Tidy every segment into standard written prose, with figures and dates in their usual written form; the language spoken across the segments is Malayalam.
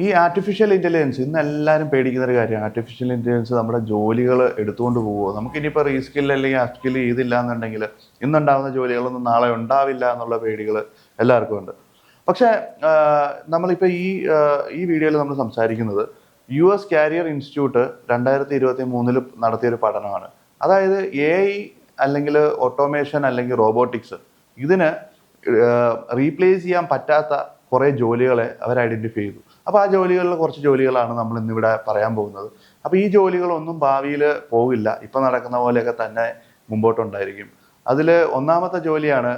ഈ ആർട്ടിഫിഷ്യൽ ഇൻ്റലിജൻസ് ഇന്ന് എല്ലാവരും പേടിക്കുന്ന ഒരു കാര്യമാണ്. ആർട്ടിഫിഷ്യൽ ഇൻ്റലിജൻസ് നമ്മുടെ ജോലികൾ എടുത്തുകൊണ്ട് പോകുമോ? നമുക്കിനിയിപ്പോൾ റീസ്കിൽ അല്ലെങ്കിൽ അപ്സ്കിൽ ചെയ്തില്ല എന്നുണ്ടെങ്കിൽ ഇന്നുണ്ടാകുന്ന ജോലികളൊന്നും നാളെ ഉണ്ടാവില്ല എന്നുള്ള പേടികൾ എല്ലാവർക്കും ഉണ്ട്. പക്ഷേ നമ്മളിപ്പോൾ ഈ വീഡിയോയിൽ നമ്മൾ സംസാരിക്കുന്നത് US കാരിയർ ഇൻസ്റ്റിറ്റ്യൂട്ട് 2023 നടത്തിയൊരു പഠനമാണ്. അതായത് AI അല്ലെങ്കിൽ ഓട്ടോമേഷൻ അല്ലെങ്കിൽ റോബോട്ടിക്സ് ഇതിന് റീപ്ലേസ് ചെയ്യാൻ പറ്റാത്ത കുറേ ജോലികളെ അവർ ഐഡൻറ്റിഫൈ ചെയ്തു. അപ്പോൾ ആ ജോലികളിൽ കുറച്ച് ജോലികളാണ് നമ്മൾ ഇന്നിവിടെ പറയാൻ പോകുന്നത്. അപ്പോൾ ഈ ജോലികളൊന്നും ഭാവിയിൽ പോകില്ല, ഇപ്പം നടക്കുന്ന പോലെയൊക്കെ തന്നെ മുമ്പോട്ടുണ്ടായിരിക്കും. അതിൽ ഒന്നാമത്തെ ജോലിയാണ്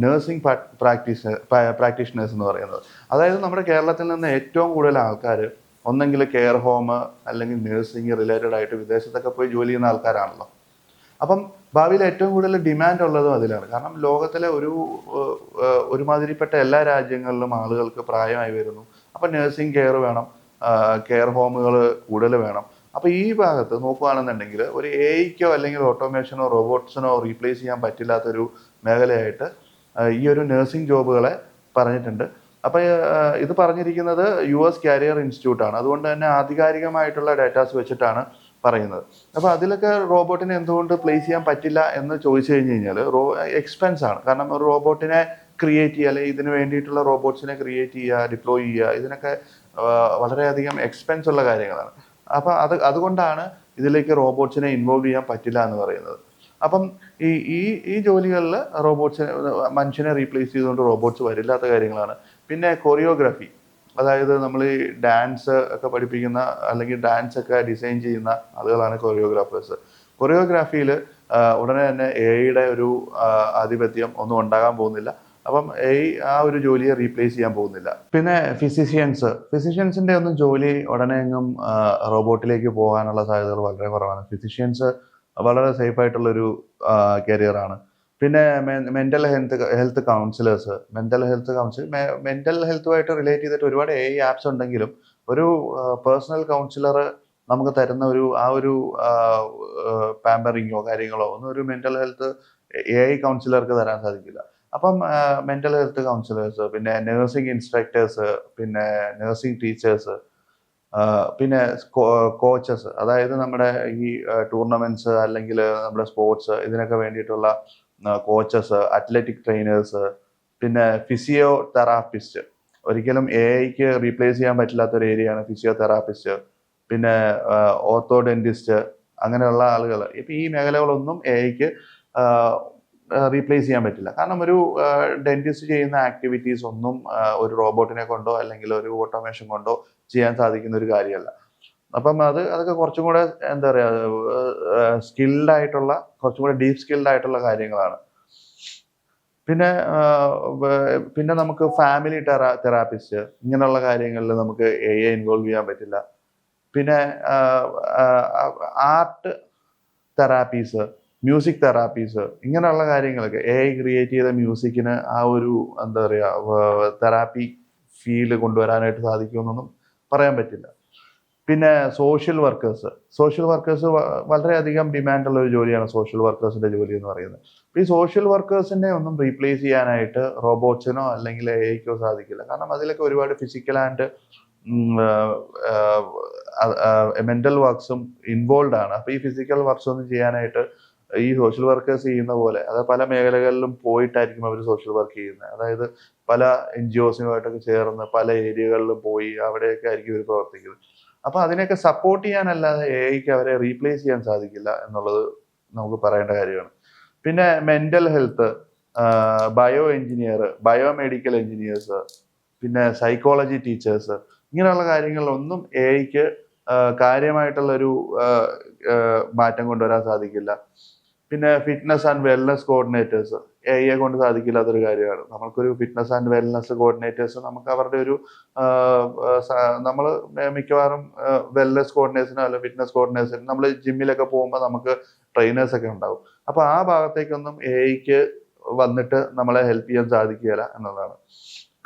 നഴ്സിംഗ് പ്രാക്ടീഷണേഴ്സ് എന്ന് പറയുന്നത്. അതായത് നമ്മുടെ കേരളത്തിൽ നിന്ന് ഏറ്റവും കൂടുതൽ ആൾക്കാർ ഒന്നെങ്കിൽ കെയർ ഹോം അല്ലെങ്കിൽ നഴ്സിംഗ് റിലേറ്റഡ് ആയിട്ട് വിദേശത്തൊക്കെ പോയി ജോലി ചെയ്യുന്ന ആൾക്കാരാണല്ലോ. അപ്പം ഭാവിയിൽ ഏറ്റവും കൂടുതൽ ഡിമാൻഡ് ഉള്ളതും അതിലാണ്. കാരണം ലോകത്തിലെ ഒരുമാതിരിപ്പെട്ട എല്ലാ രാജ്യങ്ങളിലും ആളുകൾക്ക് പ്രായമായി വരുന്നു. അപ്പം നഴ്സിംഗ് കെയർ വേണം, കെയർ ഹോമുകൾ കൂടുതൽ വേണം. അപ്പോൾ ഈ ഭാഗത്ത് നോക്കുകയാണെന്നുണ്ടെങ്കിൽ ഒരു AIക്കോ അല്ലെങ്കിൽ ഓട്ടോമേഷനോ റോബോട്ട്സിനോ റീപ്ലേസ് ചെയ്യാൻ പറ്റില്ലാത്തൊരു മേഖലയായിട്ട് ഈ ഒരു നഴ്സിംഗ് ജോബുകളെ പറഞ്ഞിട്ടുണ്ട്. അപ്പോൾ ഇത് പറഞ്ഞിരിക്കുന്നത് US കാരിയർ ഇൻസ്റ്റിറ്റ്യൂട്ടാണ്. അതുകൊണ്ട് തന്നെ ആധികാരികമായിട്ടുള്ള ഡേറ്റാസ് വെച്ചിട്ടാണ് പറയുന്നത്. അപ്പോൾ അതിലൊക്കെ റോബോട്ടിനെ എന്തുകൊണ്ട് പ്ലേസ് ചെയ്യാൻ പറ്റില്ല എന്ന് ചോദിച്ചു കഴിഞ്ഞ് കഴിഞ്ഞാൽ എക്സ്പെൻസ് ആണ്. കാരണം ഒരു റോബോട്ടിനെ ക്രിയേറ്റ് ചെയ്യുക അല്ലെങ്കിൽ ഇതിന് വേണ്ടിയിട്ടുള്ള റോബോട്ട്സിനെ ക്രിയേറ്റ് ചെയ്യുക, ഡിപ്ലോയ് ചെയ്യുക, ഇതിനൊക്കെ വളരെയധികം എക്സ്പെൻസ് ഉള്ള കാര്യങ്ങളാണ്. അപ്പോൾ അതുകൊണ്ടാണ് ഇതിലേക്ക് റോബോട്ട്സിനെ ഇൻവോൾവ് ചെയ്യാൻ പറ്റില്ല എന്ന് പറയുന്നത്. അപ്പം ഈ ഈ ഈ ജോലികളിൽ മനുഷ്യനെ റീപ്ലേസ് ചെയ്തുകൊണ്ട് റോബോട്ട്സ് വരില്ലാത്ത കാര്യങ്ങളാണ്. പിന്നെ കൊറിയോഗ്രാഫി, അതായത് നമ്മൾ ഈ ഡാൻസ് ഒക്കെ പഠിപ്പിക്കുന്ന അല്ലെങ്കിൽ ഡാൻസ് ഒക്കെ ഡിസൈൻ ചെയ്യുന്ന ആളുകളാണ് കൊറിയോഗ്രാഫേഴ്സ്. കൊറിയോഗ്രാഫിയിൽ ഉടനെ തന്നെ AIയുടെ ഒരു ആധിപത്യം ഒന്നും ഉണ്ടാകാൻ പോകുന്നില്ല. അപ്പം AI ആ ഒരു ജോലിയെ റീപ്ലേസ് ചെയ്യാൻ പോകുന്നില്ല. പിന്നെ ഫിസിഷ്യൻസിൻ്റെ ഒന്നും ജോലി ഉടനെ എങ്ങും റോബോട്ടിലേക്ക് പോകാനുള്ള സാധ്യതകൾ വളരെ കുറവാണ്. ഫിസിഷ്യൻസ് വളരെ സേഫ് ആയിട്ടുള്ളൊരു കരിയറാണ്. പിന്നെ മെൻ്റൽ ഹെൽത്ത് കൗൺസിലേഴ്സ്, മെൻ്റൽ ഹെൽത്തുമായിട്ട് റിലേറ്റ് ചെയ്തിട്ട് ഒരുപാട് AI ആപ്സ് ഉണ്ടെങ്കിലും ഒരു പേഴ്സണൽ കൗൺസിലർ നമുക്ക് തരുന്ന ഒരു പാമ്പറിങ്ങോ കാര്യങ്ങളോ ഒന്നും ഒരു മെൻ്റൽ ഹെൽത്ത് AI കൗൺസിലർക്ക് തരാൻ സാധിക്കില്ല. അപ്പം മെൻ്റൽ ഹെൽത്ത് കൗൺസിലേഴ്സ്, പിന്നെ നഴ്സിംഗ് ഇൻസ്ട്രക്ടേഴ്സ്, പിന്നെ നഴ്സിംഗ് ടീച്ചേഴ്സ്, പിന്നെ കോച്ചസ്, അതായത് നമ്മുടെ ഈ ടൂർണമെന്റ്സ് അല്ലെങ്കിൽ നമ്മുടെ സ്പോർട്സ് ഇതിനൊക്കെ വേണ്ടിയിട്ടുള്ള കോച്ചസ്, അത്ലറ്റിക് ട്രെയിനേഴ്സ്, പിന്നെ ഫിസിയോതെറാപ്പിസ്റ്റ്. ഒരിക്കലും AIക്ക് റീപ്ലേസ് ചെയ്യാൻ പറ്റില്ലാത്തൊരു ഏരിയയാണ് ഫിസിയോതെറാപ്പിസ്റ്റ്. പിന്നെ ഓർത്തോഡെന്റിസ്റ്റ്, അങ്ങനെയുള്ള ആളുകൾ. ഇപ്പം ഈ മേഖലകളൊന്നും AIക്ക് റീപ്ലേസ് ചെയ്യാൻ പറ്റില്ല. കാരണം ഒരു ഡെന്റിസ്റ്റ് ചെയ്യുന്ന ആക്ടിവിറ്റീസ് ഒന്നും ഒരു റോബോട്ടിനെ കൊണ്ടോ അല്ലെങ്കിൽ ഒരു ഓട്ടോമേഷൻ കൊണ്ടോ ചെയ്യാൻ സാധിക്കുന്ന ഒരു കാര്യമല്ല. അപ്പം അതൊക്കെ കുറച്ചും കൂടെ എന്താ പറയുക, സ്കിൽഡ് ആയിട്ടുള്ള, കുറച്ചും കൂടെ ഡീപ്പ് സ്കിൽഡ് ആയിട്ടുള്ള കാര്യങ്ങളാണ്. പിന്നെ നമുക്ക് ഫാമിലി തെറാപ്പിസ്റ്റ്, ഇങ്ങനെയുള്ള കാര്യങ്ങളിൽ നമുക്ക് AI ഇൻവോൾവ് ചെയ്യാൻ പറ്റില്ല. പിന്നെ ആർട്ട് തെറാപ്പീസ്, മ്യൂസിക് തെറാപ്പീസ്, ഇങ്ങനെയുള്ള കാര്യങ്ങളൊക്കെ AI ക്രിയേറ്റ് ചെയ്ത മ്യൂസിക്കിന് ആ ഒരു എന്താ പറയുക തെറാപ്പി ഫീൽ കൊണ്ടുവരാനായിട്ട് സാധിക്കുമെന്നൊന്നും പറയാൻ പറ്റില്ല. പിന്നെ സോഷ്യൽ വർക്കേഴ്സ് വളരെയധികം ഡിമാൻഡുള്ള ഒരു ജോലിയാണ് സോഷ്യൽ വർക്കേഴ്സിന്റെ ജോലി എന്ന് പറയുന്നത്. ഈ സോഷ്യൽ വർക്കേഴ്സിനെ ഒന്നും റീപ്ലേസ് ചെയ്യാനായിട്ട് റോബോട്ട്സിനോ അല്ലെങ്കിൽ AIക്കോ സാധിക്കില്ല. കാരണം അതിലൊക്കെ ഒരുപാട് ഫിസിക്കൽ ആൻഡ് മെന്റൽ വർക്ക്സും ഇൻവോൾവ് ആണ്. അപ്പോൾ ഈ ഫിസിക്കൽ വർക്ക്സ് ഒന്നും ചെയ്യാനായിട്ട് ഈ സോഷ്യൽ വർക്കേഴ്സ് ചെയ്യുന്ന പോലെ, അത് പല മേഖലകളിലും പോയിട്ടായിരിക്കും അവർ സോഷ്യൽ വർക്ക് ചെയ്യുന്നത്. അതായത് പല NGOസുമായിട്ടൊക്കെ ചേർന്ന് പല ഏരിയകളിലും പോയി അവിടെയൊക്കെ ആയിരിക്കും ഇവർ പ്രവർത്തിക്കുന്നത്. അപ്പോൾ അതിനെയൊക്കെ സപ്പോർട്ട് ചെയ്യാനല്ലാതെ AIക്ക് അവരെ റീപ്ലേസ് ചെയ്യാൻ സാധിക്കില്ല എന്നുള്ളത് നമുക്ക് പറയേണ്ട കാര്യമാണ്. പിന്നെ മെൻ്റൽ ഹെൽത്ത്, ബയോമെഡിക്കൽ എഞ്ചിനീയേഴ്സ്, പിന്നെ സൈക്കോളജി ടീച്ചേഴ്സ്, ഇങ്ങനെയുള്ള കാര്യങ്ങളിലൊന്നും AIക്ക് കാര്യമായിട്ടുള്ളൊരു മാറ്റം കൊണ്ടുവരാൻ സാധിക്കില്ല. പിന്നെ ഫിറ്റ്നസ് ആൻഡ് വെൽനസ് കോർഡിനേറ്റേഴ്സ്, AIയെ കൊണ്ട് സാധിക്കില്ലാത്തൊരു കാര്യമാണ്. നമുക്കൊരു ഫിറ്റ്നസ് ആൻഡ് വെൽനസ് കോർഡിനേറ്റേഴ്സ്, നമുക്ക് അവരുടെ ഒരു നമ്മൾ മിക്കവാറും വെൽനസ് കോർഡിനേഴ്സിനോ അല്ല ഫിറ്റ്നസ് കോർഡിനേഴ്സിനോ നമ്മൾ ജിമ്മിലൊക്കെ പോകുമ്പോൾ നമുക്ക് ട്രെയിനേഴ്സൊക്കെ ഉണ്ടാവും. അപ്പോൾ ആ ഭാഗത്തേക്കൊന്നും AIക്ക് വന്നിട്ട് നമ്മളെ ഹെൽപ്പ് ചെയ്യാൻ സാധിക്കുകയില്ല എന്നുള്ളതാണ്.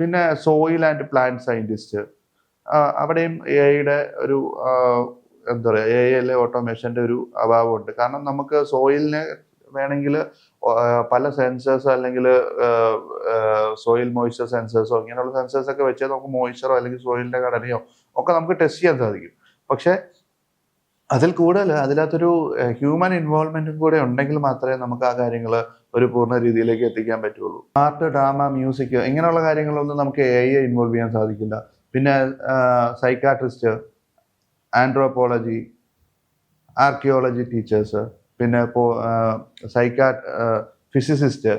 പിന്നെ സോയിൽ ആൻഡ് പ്ലാന്റ് സയൻറ്റിസ്റ്റ്, അവിടെയും AIയുടെ ഒരു എന്താ പറയുക, AI ഓട്ടോമേഷൻ്റെ ഒരു അഭാവമുണ്ട്. കാരണം നമുക്ക് സോയിലിനെ വേണമെങ്കിൽ പല സെൻസേഴ്സ് അല്ലെങ്കിൽ സോയിൽ മോയ്സ്ചർ സെൻസേഴ്സോ ഇങ്ങനെയുള്ള സെൻസേഴ്സൊക്കെ വെച്ച് നമുക്ക് മോയ്സ്ചറോ അല്ലെങ്കിൽ സോയിലിൻ്റെ ഘടനയോ ഒക്കെ നമുക്ക് ടെസ്റ്റ് ചെയ്യാൻ സാധിക്കും. പക്ഷേ അതിൽ കൂടുതൽ അതിനകത്തൊരു ഹ്യൂമൻ ഇൻവോൾവ്മെന്റും കൂടെ ഉണ്ടെങ്കിൽ മാത്രമേ നമുക്ക് ആ കാര്യങ്ങൾ ഒരു പൂർണ്ണ രീതിയിലേക്ക് എത്തിക്കാൻ പറ്റുള്ളൂ. ആർട്ട്, ഡ്രാമ, മ്യൂസിക് ഇങ്ങനെയുള്ള കാര്യങ്ങളൊന്നും നമുക്ക് AI ഇൻവോൾവ് ചെയ്യാൻ സാധിക്കില്ല. പിന്നെ സൈക്കാട്രിസ്റ്റ്, ആൻഡ്രോപോളജി, ആർക്കിയോളജി ടീച്ചേഴ്സ്, പിന്നെ ഫിസിസിസ്റ്റ്,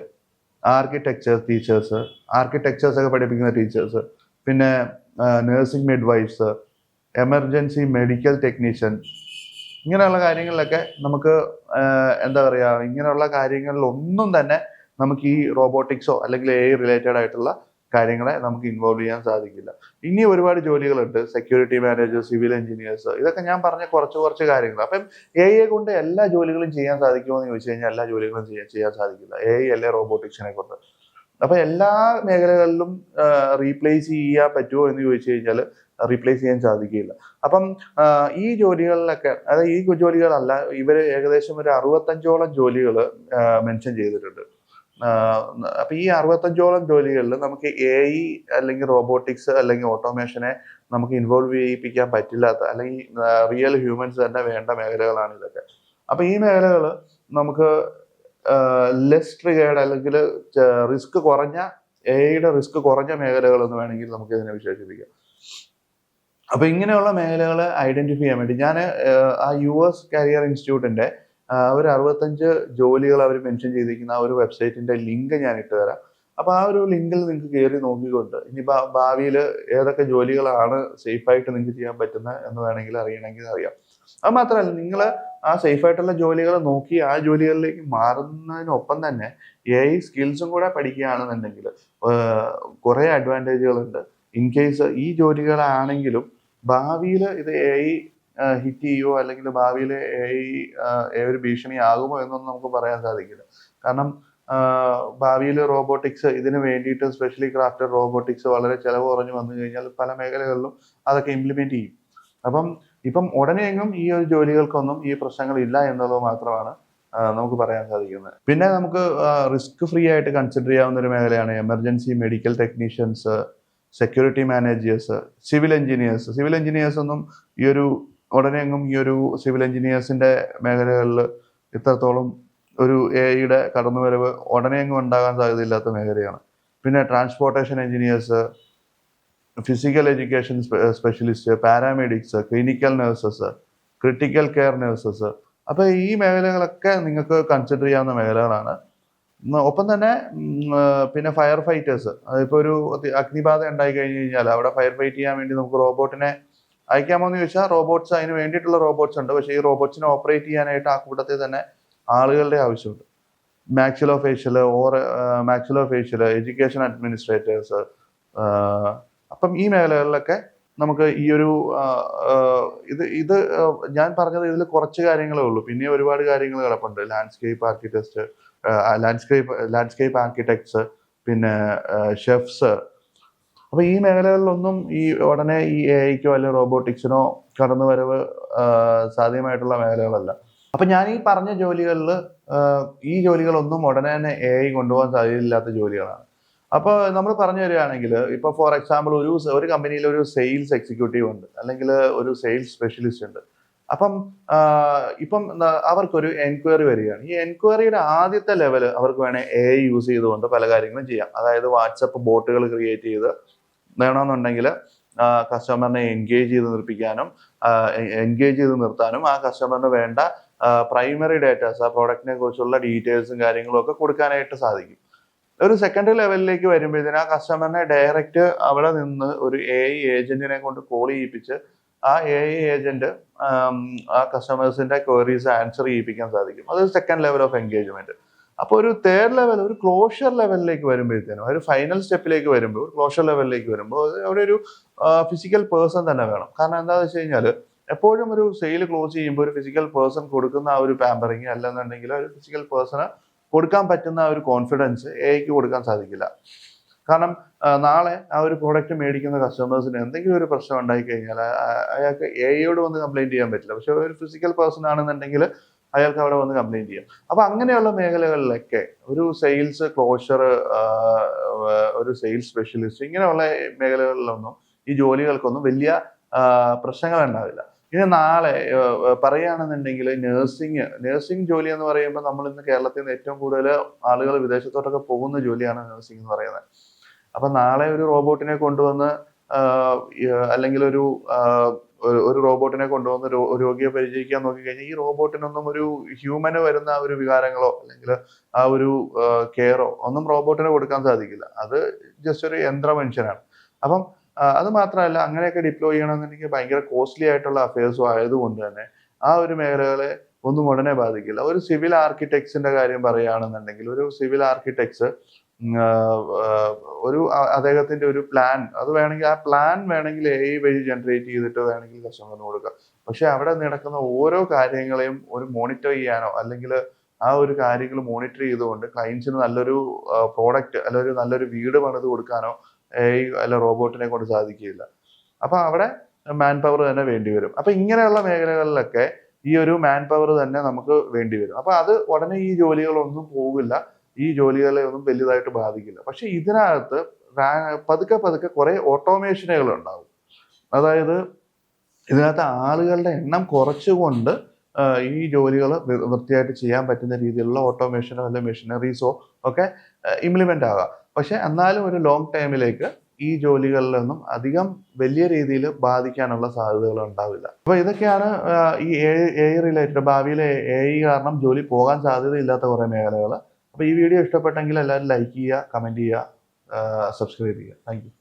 ആർക്കിടെക്ചർ ടീച്ചേഴ്സ്, ആർക്കിടെക്ചേഴ്സ് ഒക്കെ പഠിപ്പിക്കുന്ന ടീച്ചേഴ്സ്, പിന്നെ nursing midwives, emergency medical technician, ഇങ്ങനെയുള്ള കാര്യങ്ങളിലൊക്കെ നമുക്ക് എന്താ പറയുക, ഇങ്ങനെയുള്ള കാര്യങ്ങളിലൊന്നും തന്നെ നമുക്ക് ഈ റോബോട്ടിക്സോ അല്ലെങ്കിൽ AI റിലേറ്റഡ് ആയിട്ടുള്ള കാര്യങ്ങളെ നമുക്ക് ഇൻവോൾവ് ചെയ്യാൻ സാധിക്കില്ല. ഇനി ഒരുപാട് ജോലികളുണ്ട്. സെക്യൂരിറ്റി മാനേജർ, സിവിൽ എഞ്ചിനീയേഴ്സ്, ഇതൊക്കെ ഞാൻ പറഞ്ഞ കുറച്ച് കാര്യങ്ങൾ. അപ്പം AI കൊണ്ട് എല്ലാ ജോലികളും ചെയ്യാൻ സാധിക്കുമോ എന്ന് ചോദിച്ചു കഴിഞ്ഞാൽ എല്ലാ ജോലികളും ചെയ്യാൻ സാധിക്കില്ല. AI അല്ലെ റോബോട്ടിക്സിനെ കൊണ്ട്. അപ്പൊ എല്ലാ മേഖലകളിലും റീപ്ലേസ് ചെയ്യാൻ പറ്റുമോ എന്ന് ചോദിച്ചു കഴിഞ്ഞാൽ റീപ്ലേസ് ചെയ്യാൻ സാധിക്കില്ല. അപ്പം ഈ ജോലികളിലൊക്കെ, അതായത് ഈ ജോലികളല്ല, ഇവര് ഏകദേശം ഒരു 65ഓളം ജോലികൾ മെൻഷൻ ചെയ്തിട്ടുണ്ട്. അപ്പൊ ഈ 65ഓളം ജോലികളിൽ നമുക്ക് AI അല്ലെങ്കിൽ റോബോട്ടിക്സ് അല്ലെങ്കിൽ ഓട്ടോമേഷനെ നമുക്ക് ഇൻവോൾവ് ചെയ്യിപ്പിക്കാൻ പറ്റില്ലാത്ത, അല്ലെങ്കിൽ റിയൽ ഹ്യൂമൻസ് തന്നെ വേണ്ട മേഖലകളാണ് ഇതൊക്കെ. അപ്പൊ ഈ മേഖലകൾ നമുക്ക് ലെസ് ട്രിഗേർഡ് അല്ലെങ്കിൽ റിസ്ക് കുറഞ്ഞ, AI-യുടെ റിസ്ക് കുറഞ്ഞ മേഖലകൾ എന്ന് വേണമെങ്കിൽ നമുക്ക് ഇതിനെ വിശേഷിപ്പിക്കാം. അപ്പൊ ഇങ്ങനെയുള്ള മേഖലകളെ ഐഡന്റിഫൈ ചെയ്യാൻ വേണ്ടി ഞാൻ ആ US കരിയർ ഇൻസ്റ്റിറ്റ്യൂട്ടിന്റെ ഒരു 65 ജോലികൾ അവർ മെൻഷൻ ചെയ്തിരിക്കുന്ന ആ ഒരു വെബ്സൈറ്റിന്റെ ലിങ്ക് ഞാൻ ഇട്ട് തരാം. അപ്പൊ ആ ഒരു ലിങ്കിൽ നിങ്ങൾക്ക് കയറി നോക്കിക്കൊണ്ട് ഇനി ഭാവിയിൽ ഏതൊക്കെ ജോലികളാണ് സേഫ് ആയിട്ട് നിങ്ങൾക്ക് ചെയ്യാൻ പറ്റുന്നത് എന്ന് വേണമെങ്കിൽ അറിയണമെങ്കിൽ അറിയാം. അത് മാത്രമല്ല, നിങ്ങൾ ആ സേഫ് ആയിട്ടുള്ള ജോലികൾ നോക്കി ആ ജോലികളിലേക്ക് മാറുന്നതിനൊപ്പം തന്നെ AI സ്കിൽസും കൂടെ പഠിക്കുകയാണെന്നുണ്ടെങ്കിൽ കുറെ അഡ്വാൻറ്റേജുകളുണ്ട്. ഇൻ കേസ് ഈ ജോലികളാണെങ്കിലും ഭാവിയിൽ ഇത് AI ഹിറ്റ് ചെയ്യുമോ അല്ലെങ്കിൽ ഭാവിയിൽ AI ഒരു ഭീഷണിയാകുമോ എന്നൊന്നും നമുക്ക് പറയാൻ സാധിക്കില്ല. കാരണം ഭാവിയിൽ റോബോട്ടിക്സ് ഇതിന് വേണ്ടിയിട്ട് സ്പെഷ്യലി ക്രാഫ്റ്റഡ് റോബോട്ടിക്സ് വളരെ ചിലവ് കുറഞ്ഞു വന്നു കഴിഞ്ഞാൽ പല മേഖലകളിലും അതൊക്കെ ഇംപ്ലിമെന്റ് ചെയ്യും. അപ്പം ഇപ്പം ഉടനെയെങ്ങും ഈ ഒരു ജോലികൾക്കൊന്നും ഈ പ്രശ്നങ്ങളില്ല എന്നുള്ളത് മാത്രമാണ് നമുക്ക് പറയാൻ സാധിക്കുന്നത്. പിന്നെ നമുക്ക് റിസ്ക് ഫ്രീ ആയിട്ട് കൺസിഡർ ചെയ്യാവുന്ന ഒരു മേഖലയാണ് emergency medical technicians, security managers, civil engineers. Civil engineers ഒന്നും ഈ ഒരു ഉടനെയെങ്ങും ഈ ഒരു സിവിൽ എഞ്ചിനീയേഴ്സിന്റെ മേഖലകളിൽ ഇത്രത്തോളം ഒരു AI-യുടെ കടന്നുവരവ് ഉടനെയെങ്ങും ഉണ്ടാകാൻ സാധ്യതയില്ലാത്ത മേഖലയാണ്. പിന്നെ transportation engineers, physical education specialist, paramedics, clinical nurses, critical care nurses. അപ്പൊ ഈ മേഖലകളൊക്കെ നിങ്ങൾക്ക് കൺസിഡർ ചെയ്യാവുന്ന മേഖലകളാണ്. ഒപ്പം തന്നെ പിന്നെ ഫയർ ഫൈറ്റേഴ്സ്. അതിപ്പോ ഒരു അഗ്നിബാധ ഉണ്ടായി കഴിഞ്ഞു കഴിഞ്ഞാൽ അവിടെ ഫയർ ഫൈറ്റ് ചെയ്യാൻ വേണ്ടി നമുക്ക് റോബോട്ടിനെ അയക്കാമോ എന്ന് ചോദിച്ചാൽ റോബോട്ട്സ്, അതിന് വേണ്ടിയിട്ടുള്ള റോബോട്ട്സ് ഉണ്ട്. പക്ഷേ ഈ റോബോട്ട്സിനെ ഓപ്പറേറ്റ് ചെയ്യാനായിട്ട് ആ കൂട്ടത്തിൽ തന്നെ ആളുകളുടെ ആവശ്യമുണ്ട്. Maxillofacial, education administrators. അപ്പം ഈ മേഖലകളിലൊക്കെ നമുക്ക് ഈ ഒരു ഇത് ഞാൻ പറഞ്ഞത് ഇതിൽ കുറച്ച് കാര്യങ്ങളേ ഉള്ളൂ. പിന്നെ ഒരുപാട് കാര്യങ്ങൾ കിടപ്പുണ്ട്. ലാൻഡ്സ്കേപ്പ് ആർക്കിടെക്ട്സ്, പിന്നെ ഷെഫ്സ്. അപ്പൊ ഈ മേഖലകളിലൊന്നും ഈ ഉടനെ ഈ AI-ക്കോ അല്ലെങ്കിൽ റോബോട്ടിക്സിനോ കടന്നുവരവ് സാധ്യമായിട്ടുള്ള മേഖലകളല്ല. അപ്പൊ ഞാൻ ഈ പറഞ്ഞ ജോലികളിൽ ഈ ജോലികളൊന്നും ഉടനെ തന്നെ AI കൊണ്ടുപോകാൻ സാധ്യതയില്ലാത്ത ജോലികളാണ്. അപ്പൊ നമ്മൾ പറഞ്ഞു തരികയാണെങ്കിൽ, ഇപ്പൊ ഫോർ എക്സാമ്പിൾ ഒരു കമ്പനിയിൽ ഒരു സെയിൽസ് എക്സിക്യൂട്ടീവ് ഉണ്ട്, അല്ലെങ്കിൽ ഒരു സെയിൽസ് സ്പെഷ്യലിസ്റ്റ് ഉണ്ട്. അപ്പം ഇപ്പം അവർക്കൊരു എൻക്വയറി വരികയാണ്. ഈ എൻക്വയറിയുടെ ആദ്യത്തെ ലെവൽ അവർക്ക് വേണേൽ AI യൂസ് ചെയ്തുകൊണ്ട് പല കാര്യങ്ങളും ചെയ്യാം. അതായത് വാട്സപ്പ് ബോട്ടുകൾ ക്രിയേറ്റ് ചെയ്ത് വേണമെന്നുണ്ടെങ്കിൽ കസ്റ്റമറിനെ എൻഗേജ് ചെയ്ത് നിർത്താനും ആ കസ്റ്റമറിന് വേണ്ട പ്രൈമറി ഡേറ്റാസ്, ആ പ്രോഡക്റ്റിനെ കുറിച്ചുള്ള ഡീറ്റെയിൽസും കാര്യങ്ങളും ഒക്കെ കൊടുക്കാനായിട്ട് സാധിക്കും. ഒരു സെക്കൻഡറി ലെവലിലേക്ക് വരുമ്പോഴത്തേന് ആ കസ്റ്റമറിനെ ഡയറക്റ്റ് അവിടെ നിന്ന് ഒരു AI ഏജന്റിനെ കൊണ്ട് കോൾ ചെയ്യിപ്പിച്ച് ആ AI ഏജന്റ് ആ കസ്റ്റമേഴ്സിന്റെ ക്വയറീസ് ആൻസർ ചെയ്യിപ്പിക്കാൻ സാധിക്കും. അത് സെക്കൻഡ് ലെവൽ ഓഫ് എൻഗേജ്മെന്റ്. അപ്പോൾ ഒരു തേർഡ് ലെവൽ, ഒരു ക്ലോഷർ ലെവലിലേക്ക് വരുമ്പോഴത്തേനും, ഒരു ഫൈനൽ സ്റ്റെപ്പിലേക്ക് വരുമ്പോൾ, ക്ലോഷർ ലെവലിലേക്ക് വരുമ്പോൾ അവിടെ ഒരു ഫിസിക്കൽ പേഴ്സൺ തന്നെ വേണം. കാരണം എന്താണെന്ന് വെച്ച് കഴിഞ്ഞാൽ എപ്പോഴും ഒരു സെയിൽ ക്ലോസ് ചെയ്യുമ്പോൾ ഒരു ഫിസിക്കൽ പേഴ്സൺ കൊടുക്കുന്ന ആ ഒരു പാമ്പറിങ്, അല്ലെന്നുണ്ടെങ്കിൽ ഒരു ഫിസിക്കൽ പേഴ്സണ് കൊടുക്കാൻ പറ്റുന്ന ആ ഒരു കോൺഫിഡൻസ് AI-ക്ക് കൊടുക്കാൻ സാധിക്കില്ല. കാരണം നാളെ ആ ഒരു പ്രോഡക്റ്റ് മേടിക്കുന്ന കസ്റ്റമേഴ്സിന് എന്തെങ്കിലും ഒരു പ്രശ്നം ഉണ്ടായി കഴിഞ്ഞാൽ അയാൾക്ക് AI-യോട് വന്ന് കംപ്ലൈന്റ് ചെയ്യാൻ പറ്റില്ല. പക്ഷെ ഒരു ഫിസിക്കൽ പേഴ്സൺ ആണെന്നുണ്ടെങ്കിൽ അയാൾക്ക് അവിടെ വന്ന് കംപ്ലൈന്റ് ചെയ്യാം. അപ്പൊ അങ്ങനെയുള്ള മേഖലകളിലൊക്കെ ഒരു സെയിൽസ് ക്ലോഷർ, ഒരു സെയിൽസ് സ്പെഷ്യലിസ്റ്റ്, ഇങ്ങനെയുള്ള മേഖലകളിലൊന്നും ഈ ജോലികൾക്കൊന്നും വലിയ പ്രശ്നങ്ങൾ ഉണ്ടാവില്ല. ഇനി നാളെ പറയുകയാണെന്നുണ്ടെങ്കിൽ നഴ്സിംഗ് ജോലി എന്ന് പറയുമ്പോൾ നമ്മൾ ഇന്ന് കേരളത്തിൽ നിന്ന് ഏറ്റവും കൂടുതൽ ആളുകൾ വിദേശത്തോട്ടൊക്കെ പോകുന്ന ജോലിയാണ് നഴ്സിംഗ് എന്ന് പറയുന്നത്. അപ്പൊ നാളെ ഒരു റോബോട്ടിനെ കൊണ്ടുവന്ന് അല്ലെങ്കിൽ ഒരു റോബോട്ടിനെ കൊണ്ടുവന്ന് രോഗിയെ പരിചരിക്കാൻ നോക്കിക്കഴിഞ്ഞാൽ ഈ റോബോട്ടിനൊന്നും ഒരു ഹ്യൂമന് വരുന്ന ആ ഒരു വികാരങ്ങളോ അല്ലെങ്കിൽ ആ ഒരു കെയറോ ഒന്നും റോബോട്ടിന് കൊടുക്കാൻ സാധിക്കില്ല. അത് ജസ്റ്റ് ഒരു യന്ത്ര മനുഷ്യനാണ്. അപ്പം അത് മാത്രമല്ല, അങ്ങനെയൊക്കെ ഡിപ്ലോയ് ചെയ്യണമെന്നുണ്ടെങ്കിൽ ഭയങ്കര കോസ്റ്റ്ലി ആയിട്ടുള്ള അഫയേഴ്സും ആയതുകൊണ്ട് തന്നെ ആ ഒരു മേഖലകളെ ഒന്നും ഉടനെ ബാധിക്കില്ല. ഒരു സിവിൽ ആർക്കിടെക്ട്സിന്റെ കാര്യം പറയുകയാണെന്നുണ്ടെങ്കിൽ ഒരു സിവിൽ ആർക്കിടെക്ട്സ് അദ്ദേഹത്തിന്റെ ഒരു പ്ലാൻ, അത് വേണമെങ്കിൽ ആ പ്ലാൻ വേണമെങ്കിൽ AI വഴി ജനറേറ്റ് ചെയ്തിട്ട് വേണമെങ്കിൽ കസ്റ്റമറിന് കൊടുക്കാം. പക്ഷെ അവിടെ നടക്കുന്ന ഓരോ കാര്യങ്ങളെയും ഒരു മോണിറ്റർ ചെയ്യാനോ അല്ലെങ്കിൽ ആ ഒരു കാര്യങ്ങൾ മോണിറ്റർ ചെയ്തുകൊണ്ട് ക്ലയൻസിന് നല്ലൊരു പ്രോഡക്റ്റ് അല്ലെങ്കിൽ നല്ലൊരു വീട് പണിത് കൊടുക്കാനോ AI അല്ല റോബോട്ടിനെ കൊണ്ട് സാധിക്കില്ല. അപ്പൊ അവിടെ മാൻ പവർ തന്നെ വേണ്ടി വരും. അപ്പൊ ഇങ്ങനെയുള്ള മേഖലകളിലൊക്കെ ഈ ഒരു മാൻ പവർ തന്നെ നമുക്ക് വേണ്ടി വരും. അപ്പൊ അത് ഉടനെ ഈ ജോലികളൊന്നും പോകില്ല, ഈ ജോലികളെ ഒന്നും വലുതായിട്ട് ബാധിക്കില്ല. പക്ഷെ ഇതിനകത്ത് പതുക്കെ കുറെ ഓട്ടോമേഷനുകൾ ഉണ്ടാവും. അതായത് ഇതിനകത്ത് ആളുകളുടെ എണ്ണം കുറച്ചുകൊണ്ട് ഈ ജോലികൾ വൃത്തിയായിട്ട് ചെയ്യാൻ പറ്റുന്ന രീതിയിലുള്ള ഓട്ടോമേഷനോ അല്ലെങ്കിൽ മെഷീനറീസോ ഒക്കെ ഇംപ്ലിമെന്റ് ആകാം. പക്ഷെ എന്നാലും ഒരു ലോങ് ടൈമിലേക്ക് ഈ ജോലികളിലൊന്നും അധികം വലിയ രീതിയിൽ ബാധിക്കാനുള്ള സാധ്യതകൾ ഉണ്ടാവില്ല. അപ്പൊ ഇതൊക്കെയാണ് ഈ AI റിലേറ്റഡ് ഭാവിയിലെ AI കാരണം ജോലി പോകാൻ സാധ്യതയില്ലാത്ത കുറെ മേഖലകൾ. അപ്പൊ ഈ വീഡിയോ ഇഷ്ടപ്പെട്ടെങ്കിൽ എല്ലാവരും ലൈക്ക് ചെയ്യുക, കമന്റ് ചെയ്യുക, സബ്സ്ക്രൈബ് ചെയ്യുക. Thank you.